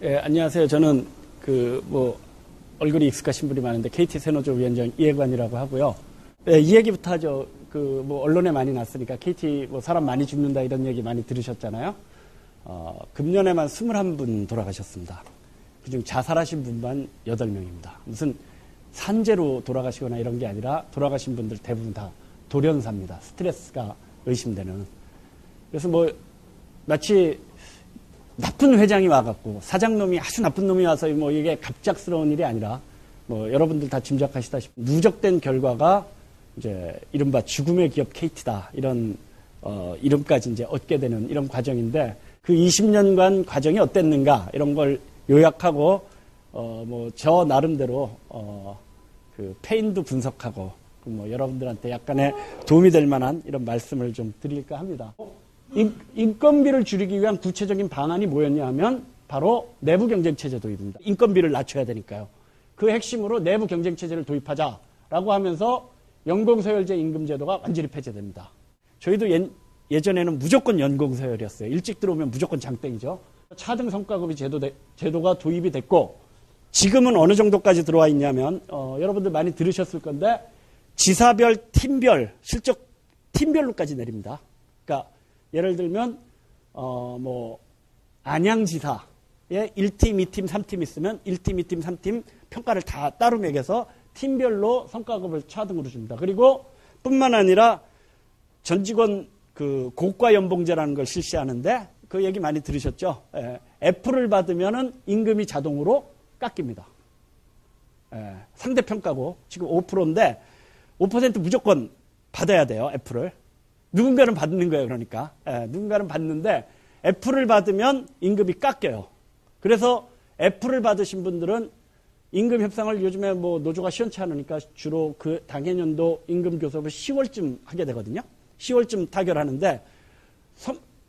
예, 안녕하세요. 저는 얼굴이 익숙하신 분이 많은데 KT 세노조 위원장 이해관이라고 하고요. 예, 이 얘기부터 하죠. 언론에 많이 났으니까 KT 사람 많이 죽는다 이런 얘기 많이 들으셨잖아요. 금년에만 21분 돌아가셨습니다. 그중 자살하신 분만 8명입니다. 무슨 산재로 돌아가시거나 이런 게 아니라 돌아가신 분들 대부분 다 돌연사입니다. 스트레스가 의심되는. 그래서 마치 나쁜 회장이 와갖고 사장놈이 아주 나쁜 놈이 와서 이게 갑작스러운 일이 아니라 여러분들 다 짐작하시다시피 누적된 결과가 이제 이른바 죽음의 기업 KT다 이런 이름까지 이제 얻게 되는 이런 과정인데 그 20년간 과정이 어땠는가 이런 걸 요약하고 저 나름대로 그 페인도 분석하고 여러분들한테 약간의 도움이 될 만한 이런 말씀을 좀 드릴까 합니다. 인건비를 줄이기 위한 구체적인 방안이 뭐였냐 하면 바로 내부 경쟁체제 도입입니다. 인건비를 낮춰야 되니까요. 그 핵심으로 내부 경쟁체제를 도입하자라고 하면서 연공서열제 임금제도가 완전히 폐지됩니다. 저희도 예전에는 무조건 연공서열이었어요. 일찍 들어오면 무조건 장땡이죠. 차등 성과급이 제도가 도입이 됐고 지금은 어느 정도까지 들어와 있냐면 여러분들 많이 들으셨을 건데 지사별, 팀별, 실적 팀별로까지 내립니다. 그러니까 예를 들면 안양지사에 1팀, 2팀, 3팀 있으면 1팀, 2팀, 3팀 평가를 다 따로 매겨서 팀별로 성과급을 차등으로 줍니다. 그리고 뿐만 아니라 전 직원 고과 연봉제라는 걸 실시하는데 그 얘기 많이 들으셨죠? F를 받으면은 임금이 자동으로 깎입니다. 상대평가고 지금 5%인데 5% 무조건 받아야 돼요. F를. 누군가는 받는 거예요. 그러니까. 누군가는 받는데 F를 받으면 임금이 깎여요. 그래서 F를 받으신 분들은 임금 협상을 요즘에 노조가 시원치 않으니까 주로 그 당해년도 임금 교섭을 10월쯤 하게 되거든요. 10월쯤 타결하는데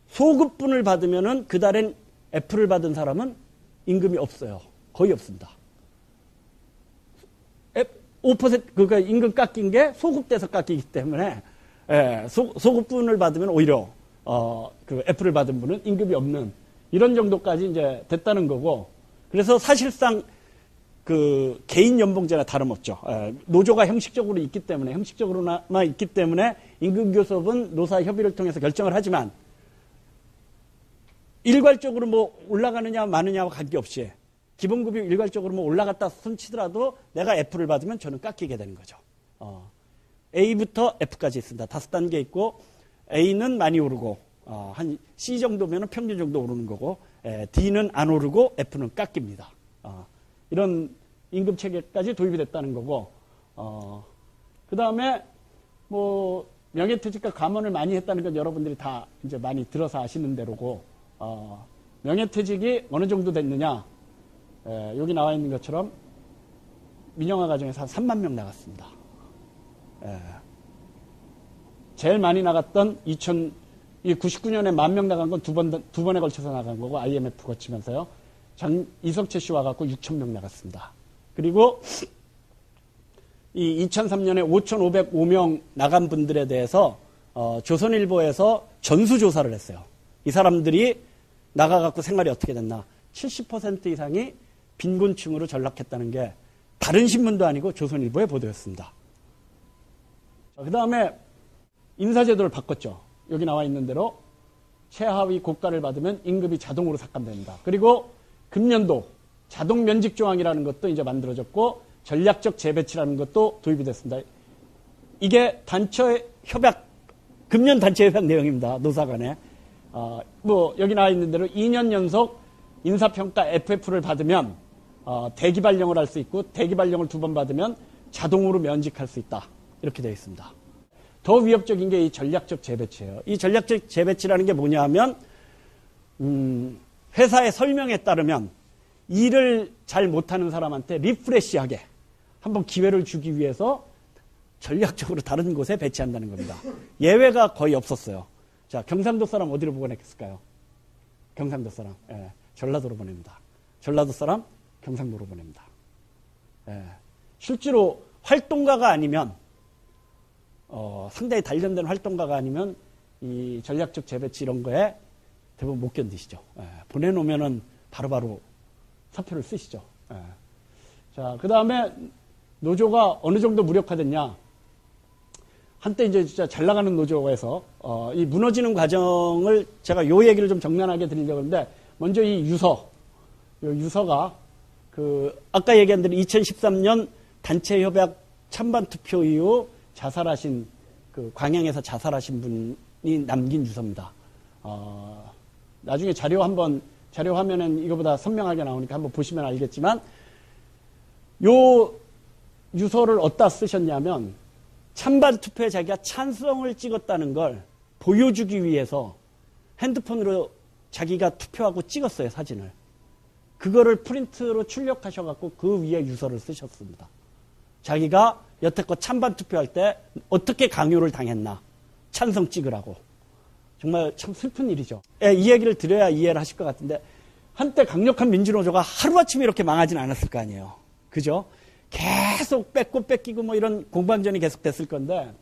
소급분을 받으면은 그달엔 F를 받은 사람은 임금이 없어요. 거의 없습니다. 5% 그러니까 임금 깎인 게 소급돼서 깎이기 때문에 소급분을 받으면 오히려 그 F를 받은 분은 임금이 없는 이런 정도까지 이제 됐다는 거고 그래서 사실상 그 개인 연봉제나 다름없죠. 노조가 형식적으로 있기 때문에 형식적으로만 있기 때문에 임금 교섭은 노사 협의를 통해서 결정을 하지만 일괄적으로 올라가느냐 마느냐와 관계없이 기본급이 일괄적으로 올라갔다 손치더라도 내가 F를 받으면 저는 깎이게 되는 거죠. A부터 F까지 있습니다. 5단계 있고 A는 많이 오르고 한 C 정도면 평균 정도 오르는 거고 D는 안 오르고 F는 깎입니다. 이런 임금 체계까지 도입이 됐다는 거고 그 다음에 명예퇴직과 감원을 많이 했다는 건 여러분들이 다 이제 많이 들어서 아시는 대로고 명예퇴직이 어느 정도 됐느냐 여기 나와 있는 것처럼 민영화 과정에서 한 3만 명 나갔습니다. 제일 많이 나갔던 99년에 10,000명 나간 건 두 번에 걸쳐서 나간 거고 IMF 거치면서요. 이석채 씨 와갖고 6,000명 나갔습니다. 그리고 이 2003년에 5,505명 나간 분들에 대해서 조선일보에서 전수조사를 했어요. 이 사람들이 나가갖고 생활이 어떻게 됐나. 70% 이상이 빈곤층으로 전락했다는 게 다른 신문도 아니고 조선일보의 보도였습니다. 그 다음에 인사제도를 바꿨죠. 여기 나와 있는 대로 최하위 고가를 받으면 임금이 자동으로 삭감됩니다. 그리고 금년도 자동 면직 조항이라는 것도 이제 만들어졌고 전략적 재배치라는 것도 도입이 됐습니다. 이게 단체 협약, 금년 단체 협약 내용입니다. 노사 간에. 여기 나와 있는 대로 2년 연속 인사평가 FF를 받으면 대기 발령을 할 수 있고 대기 발령을 2번 받으면 자동으로 면직할 수 있다. 이렇게 되어 있습니다. 더 위협적인 게 이 전략적 재배치예요. 이 전략적 재배치라는 게 뭐냐 하면 회사의 설명에 따르면 일을 잘 못하는 사람한테 리프레시하게 한번 기회를 주기 위해서 전략적으로 다른 곳에 배치한다는 겁니다. 예외가 거의 없었어요. 자, 경상도 사람 어디로 보냈을까요? 경상도 사람. 전라도로 보냅니다. 전라도 사람 경상도로 보냅니다. 실제로 활동가가 아니면 상당히 단련된 활동가가 아니면 이 전략적 재배치 이런 거에 대부분 못 견디시죠. 보내놓으면은 바로바로 사표를 쓰시죠. 예. 자, 그 다음에 노조가 어느 정도 무력화됐냐. 한때 이제 진짜 잘 나가는 노조에서, 이 무너지는 과정을 제가 요 얘기를 좀 정면하게 드리려고 하는데, 먼저 이 유서가, 아까 얘기한 대로 2013년 단체협약 찬반 투표 이후 자살하신, 광양에서 자살하신 분이 남긴 유서입니다. 나중에 자료 화면은 이거보다 선명하게 나오니까 한번 보시면 알겠지만, 요 유서를 어디다 쓰셨냐면, 찬반 투표에 자기가 찬성을 찍었다는 걸 보여주기 위해서 핸드폰으로 자기가 투표하고 찍었어요, 사진을. 그거를 프린트로 출력하셔갖고 그 위에 유서를 쓰셨습니다. 자기가 여태껏 찬반 투표할 때 어떻게 강요를 당했나. 찬성 찍으라고. 정말 참 슬픈 일이죠. 이 얘기를 드려야 이해를 하실 것 같은데, 한때 강력한 민주노조가 하루아침에 이렇게 망하진 않았을 거 아니에요. 그죠? 계속 뺏고 뺏기고 뭐 이런 공방전이 계속됐을 건데,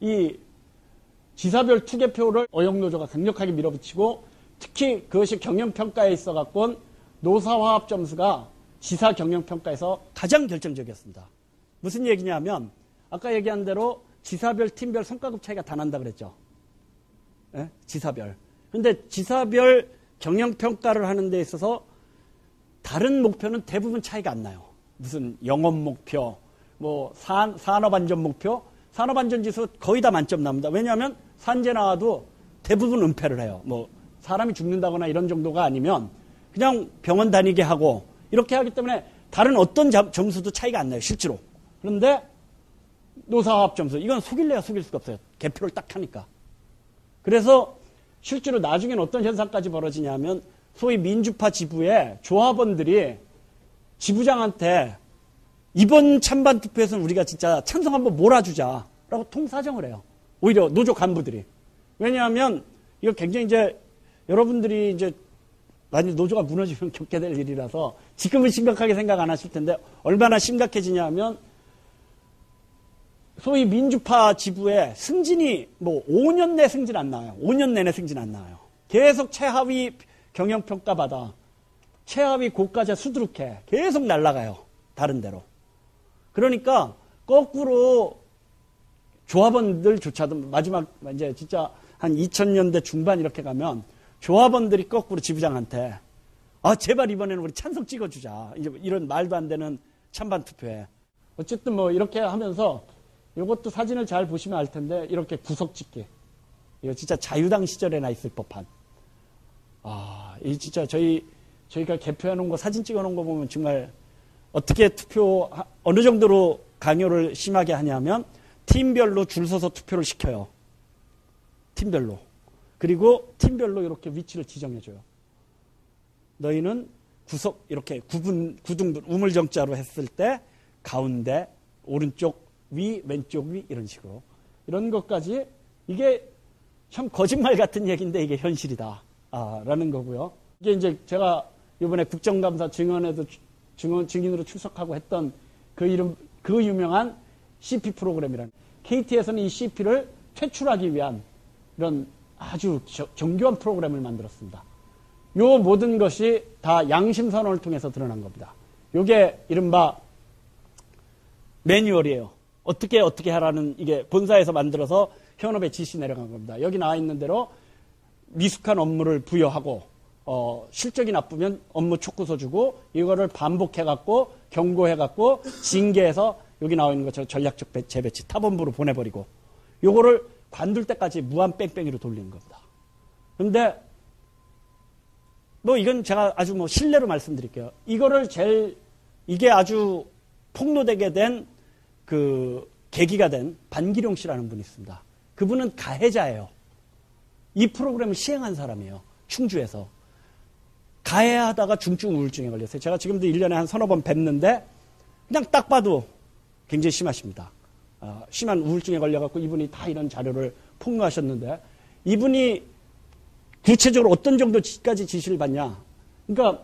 이 지사별 투개표를 어영노조가 강력하게 밀어붙이고, 특히 그것이 경영평가에 있어갖고 노사화합 점수가 지사 경영평가에서 가장 결정적이었습니다. 무슨 얘기냐면, 아까 얘기한 대로 지사별, 팀별 성과급 차이가 다 난다 그랬죠. 예? 지사별. 근데 지사별 경영평가를 하는 데 있어서 다른 목표는 대부분 차이가 안 나요. 무슨 영업 목표, 뭐 산업안전 목표, 산업안전 지수 거의 다 만점 나옵니다. 왜냐하면 산재 나와도 대부분 은폐를 해요. 뭐 사람이 죽는다거나 이런 정도가 아니면 그냥 병원 다니게 하고 이렇게 하기 때문에 다른 어떤 점수도 차이가 안 나요, 실제로. 그런데 노사화합 점수, 이건 속일래야 속일 수가 없어요. 개표를 딱 하니까. 그래서 실제로 나중에는 어떤 현상까지 벌어지냐면, 소위 민주파 지부의 조합원들이 지부장한테 이번 찬반 투표에서는 우리가 진짜 찬성 한번 몰아주자라고 통사정을 해요. 오히려 노조 간부들이. 왜냐하면 이거 굉장히 이제 여러분들이 이제 만약 노조가 무너지면 겪게 될 일이라서 지금은 심각하게 생각 안 하실 텐데, 얼마나 심각해지냐면, 소위 민주파 지부의 승진이 뭐 5년 내 승진 안 나와요. 5년 내내 승진 안 나와요. 계속 최하위 경영평가 받아. 최하위 고과자 수두룩해. 계속 날아가요. 다른 데로. 그러니까 거꾸로 조합원들조차도 마지막 이제 진짜 한 2000년대 중반 이렇게 가면 조합원들이 거꾸로 지부장한테 제발 이번에는 우리 찬성 찍어주자. 이제 이런 말도 안 되는 찬반 투표에. 어쨌든 뭐 이렇게 하면서 이것도 사진을 잘 보시면 알 텐데, 이렇게 구석 찍기. 이거 진짜 자유당 시절에나 있을 법한. 이 진짜 저희가 개표해 놓은 거, 사진 찍어 놓은 거 보면 정말 어떻게 어느 정도로 강요를 심하게 하냐면, 팀별로 줄 서서 투표를 시켜요. 팀별로. 그리고 팀별로 이렇게 위치를 지정해줘요. 너희는 구석, 이렇게 구둥, 우물정자로 했을 때, 가운데, 오른쪽, 위, 왼쪽 위, 이런 식으로. 이런 것까지, 이게 참 거짓말 같은 얘기인데 이게 현실이다. 라는 거고요. 이게 이제 제가 이번에 국정감사 증인으로 출석하고 했던 그 유명한 CP 프로그램이라는. KT에서는 이 CP를 퇴출하기 위한 이런 아주 정교한 프로그램을 만들었습니다. 요 모든 것이 다 양심선언을 통해서 드러난 겁니다. 요게 이른바 매뉴얼이에요. 어떻게 하라는, 이게 본사에서 만들어서 현업에 지시 내려간 겁니다. 여기 나와 있는 대로 미숙한 업무를 부여하고, 실적이 나쁘면 업무 촉구서 주고, 이거를 반복해갖고, 경고해갖고, 징계해서 여기 나와 있는 것처럼 전략적 재배치, 타본부로 보내버리고, 요거를 관둘 때까지 무한 뺑뺑이로 돌리는 겁니다. 그런데, 뭐 이건 제가 아주 뭐 신뢰로 말씀드릴게요. 이게 아주 폭로되게 된 계기가 된 반기룡 씨라는 분이 있습니다. 그분은 가해자예요. 이 프로그램을 시행한 사람이에요. 충주에서. 가해하다가 중증 우울증에 걸렸어요. 제가 지금도 1년에 한 서너 번 뵙는데 그냥 딱 봐도 굉장히 심하십니다. 심한 우울증에 걸려갖고 이분이 다 이런 자료를 폭로하셨는데, 이분이 구체적으로 어떤 정도까지 지시를 받냐. 그러니까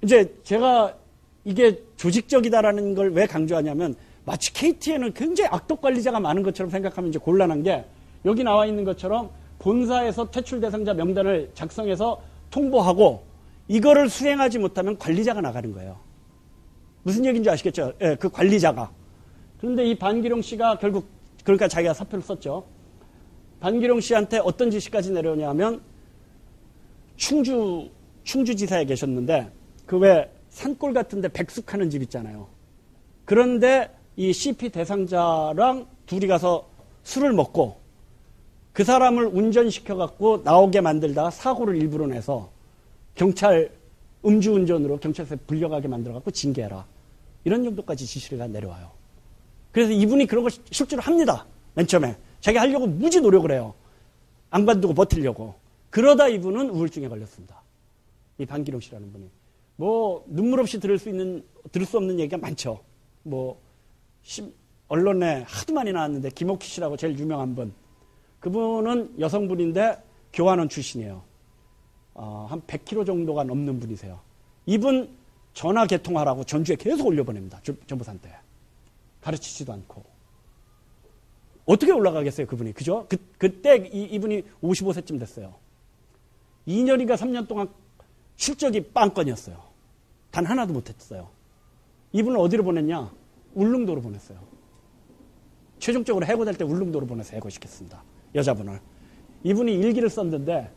이제 제가 이게 조직적이다라는 걸 왜 강조하냐면, 마치 KT에는 굉장히 악독 관리자가 많은 것처럼 생각하면 이제 곤란한 게, 여기 나와 있는 것처럼 본사에서 퇴출 대상자 명단을 작성해서 통보하고, 이거를 수행하지 못하면 관리자가 나가는 거예요. 무슨 얘기인지 아시겠죠? 예, 그 관리자가. 그런데 이 반기룡 씨가 결국 그러니까 자기가 사표를 썼죠. 반기룡 씨한테 어떤 지시까지 내려오냐면 충주지사에 계셨는데 그 왜 산골 같은데 백숙하는 집 있잖아요. 그런데 이 CP 대상자랑 둘이 가서 술을 먹고 그 사람을 운전시켜갖고 나오게 만들다가 사고를 일부러 내서 경찰 음주운전으로 경찰서에 불려가게 만들어갖고 징계해라. 이런 정도까지 지시가 내려와요. 그래서 이분이 그런 걸 실제로 합니다. 맨 처음에. 자기 하려고 무지 노력을 해요. 안 관두고 버티려고. 그러다 이분은 우울증에 걸렸습니다. 이 반기룡 씨라는 분이. 뭐 눈물 없이 들을 수 없는 얘기가 많죠. 뭐 언론에 하도 많이 나왔는데 김옥희 씨라고 제일 유명한 분. 그분은 여성분인데 교환원 출신이에요. 한 100km 정도가 넘는 분이세요. 이분 전화 개통하라고 전주에 계속 올려보냅니다. 전부산 때. 가르치지도 않고. 어떻게 올라가겠어요, 그분이. 그죠? 그때 이분이 55세쯤 됐어요. 2년인가 3년 동안 실적이 빵건이었어요. 단 하나도 못했어요. 이분을 어디로 보냈냐? 울릉도로 보냈어요. 최종적으로 해고될 때 울릉도로 보내서 해고시켰습니다. 여자분을. 이분이 일기를 썼는데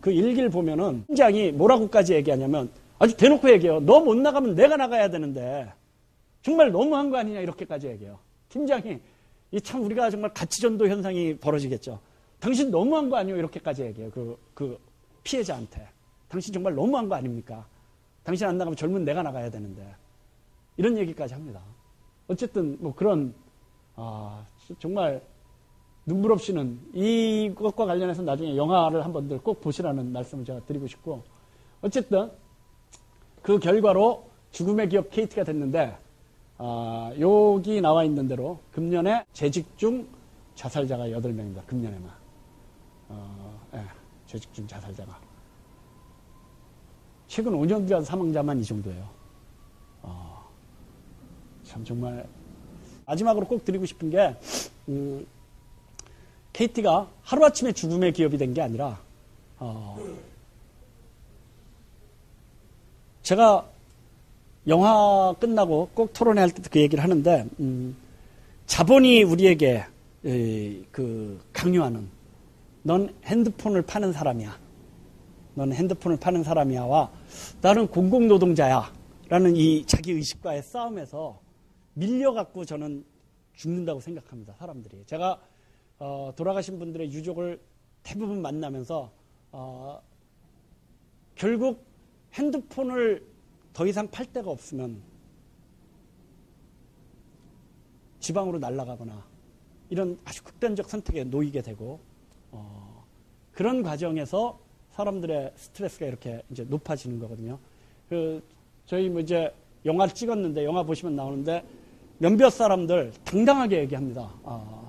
그 일기를 보면은 팀장이 뭐라고까지 얘기하냐면 아주 대놓고 얘기해요. 너 못 나가면 내가 나가야 되는데 정말 너무한 거 아니냐 이렇게까지 얘기해요. 팀장이 이 참 우리가 정말 가치전도 현상이 벌어지겠죠. 당신 너무한 거 아니에요 이렇게까지 얘기해요. 그 피해자한테. 당신 정말 너무한 거 아닙니까? 당신 안 나가면 젊은 내가 나가야 되는데 이런 얘기까지 합니다. 어쨌든 뭐 그런 정말 눈물 없이는 이것과 관련해서 나중에 영화를 한번들 꼭 보시라는 말씀을 제가 드리고 싶고 어쨌든 그 결과로 죽음의 기업 KT가 됐는데 여기 나와 있는 대로 금년에 재직 중 자살자가 8명입니다. 금년에만. 재직 중 자살자가. 최근 5년 전 사망자만 이 정도예요. 참 정말 마지막으로 꼭 드리고 싶은 게 KT가 하루아침에 죽음의 기업이 된 게 아니라 제가 영화 끝나고 꼭 토론회 할 때도 그 얘기를 하는데 자본이 우리에게 강요하는 넌 핸드폰을 파는 사람이야. 넌 핸드폰을 파는 사람이야와 나는 공공노동자야 라는 이 자기의식과의 싸움에서 밀려갖고 저는 죽는다고 생각합니다. 사람들이. 제가 돌아가신 분들의 유족을 대부분 만나면서 결국 핸드폰을 더 이상 팔 데가 없으면 지방으로 날아가거나 이런 아주 극단적 선택에 놓이게 되고 그런 과정에서 사람들의 스트레스가 이렇게 이제 높아지는 거거든요. 저희 뭐 이제 영화를 찍었는데 영화 보시면 나오는데 몇몇 사람들 당당하게 얘기합니다.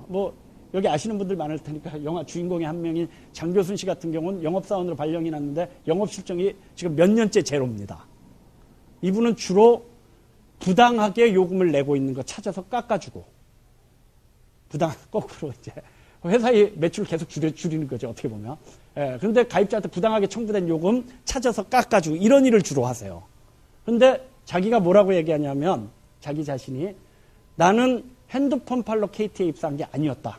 뭐 여기 아시는 분들 많을 테니까 영화 주인공의 한 명인 장교순 씨 같은 경우는 영업사원으로 발령이 났는데 영업실적이 지금 몇 년째 제로입니다. 이분은 주로 부당하게 요금을 내고 있는 거 찾아서 깎아주고 거꾸로 이제 회사의 매출 계속 줄이는 거죠. 어떻게 보면. 그런데 가입자한테 부당하게 청구된 요금 찾아서 깎아주고 이런 일을 주로 하세요. 그런데 자기가 뭐라고 얘기하냐면 자기 자신이 나는 핸드폰 팔러 KT에 입사한 게 아니었다.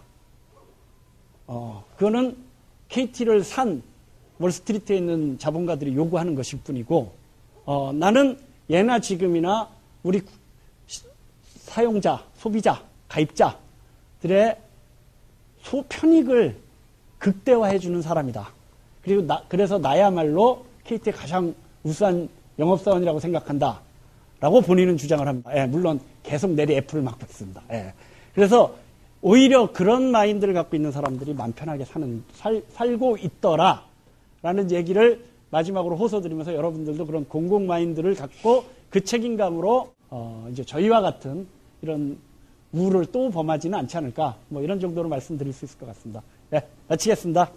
그거는 KT를 산 월스트리트에 있는 자본가들이 요구하는 것일 뿐이고 나는 예나 지금이나 우리 사용자, 소비자, 가입자들의 소편익을 극대화해주는 사람이다. 그리고 그래서 나야말로 KT의 가장 우수한 영업사원이라고 생각한다. 라고 본인은 주장을 합니다. 물론 계속 내리 애플을 막고 있습니다. 그래서 오히려 그런 마인드를 갖고 있는 사람들이 마음 편하게 살고 있더라. 라는 얘기를 마지막으로 호소드리면서 여러분들도 그런 공공 마인드를 갖고 그 책임감으로 이제 저희와 같은 이런 우를 또 범하지는 않지 않을까. 뭐 이런 정도로 말씀드릴 수 있을 것 같습니다. 마치겠습니다.